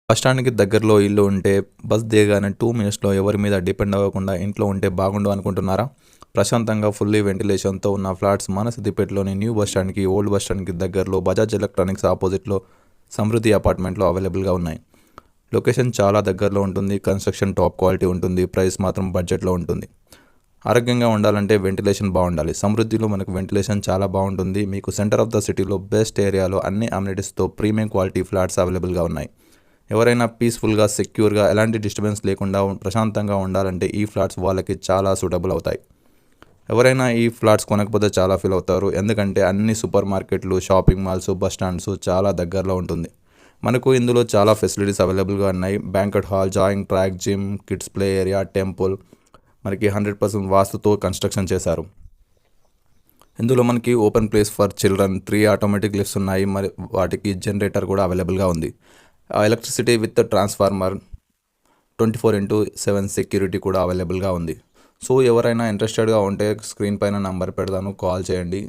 Bus స్టాండ్‌కి దగ్గరలో ఇల్లు ఉంటే బస్ దిగగానే 2 మినిట్స్‌లో ఎవరి మీద డిపెండ్ అవ్వకుండా ఇంట్లో ఉంటే బాగుండు అనుకుంటున్నారా? ప్రశాంతంగా ఫుల్లీ వెంటిలేషన్‌తో ఉన్న ఫ్లాట్స్ మన సిద్దిపేటలోని న్యూ బస్ స్టాండ్‌కి, ఓల్డ్ బస్ స్టాండ్‌కి దగ్గరలో బజాజ్ ఎలక్ట్రానిక్స్ ఆపోజిట్‌లో సమృద్ధి అపార్ట్మెంట్‌లో అవైలబుల్‌గా ఉన్నాయి. లొకేషన్ చాలా దగ్గరలో ఉంటుంది. కన్‌స్ట్రక్షన్ టాప్ క్వాలిటీ ఉంటుంది. ప్రైస్ మాత్రం బడ్జెట్‌లో ఉంటుంది. ఆరోగ్యంగా ఉండాలంటే వెంటిలేషన్ బాగుండాలి. సమృద్ధిలో మనకు వెంటిలేషన్ చాలా బాగుంటుంది. మీకు సెంటర్ ఆఫ్ ద సిటీలో బెస్ట్ ఏరియాలో అన్ని అమ్యూనిటీస్‌తో ప్రీమియం క్వాలిటీ ఫ్లాట్స్ అవైలబుల్‌గా ఉన్నాయి. ఎవరైనా పీస్ఫుల్‌గా, సెక్యూర్‌గా ఎలాంటి డిస్టర్బెన్స్ లేకుండా ప్రశాంతంగా ఉండాలంటే ఈ ఫ్లాట్స్ వాళ్ళకి చాలా సూటబుల్ అవుతాయి. ఎవరైనా ఈ ఫ్లాట్స్ కొనకపోతే చాలా ఫీల్ అవుతారు. ఎందుకంటే అన్ని సూపర్ మార్కెట్లు, షాపింగ్ మాల్స్, బస్ స్టాండ్స్ చాలా దగ్గరలో ఉంటుంది. మనకు ఇందులో చాలా ఫెసిలిటీస్ అవైలబుల్‌గా ఉన్నాయి. Banquet hall, jogging track, gym, kids play area, temple మనకి 100% వాస్తుతో కన్స్ట్రక్షన్ చేశారు. ఇందులో మనకి open place for children, 3 automatic lifts ఉన్నాయి. మరి వాటికి జనరేటర్ కూడా అవైలబుల్‌గా ఉంది. ఎలక్ట్రిసిటీ విత్ ట్రాన్స్ఫార్మర్ 24/7 సెక్యూరిటీ కూడా అవైలబుల్‌గా ఉంది. సో ఎవరైనా ఇంట్రెస్టెడ్‌గా ఉంటే స్క్రీన్ పైన నంబర్ పెడతాను, కాల్ చేయండి.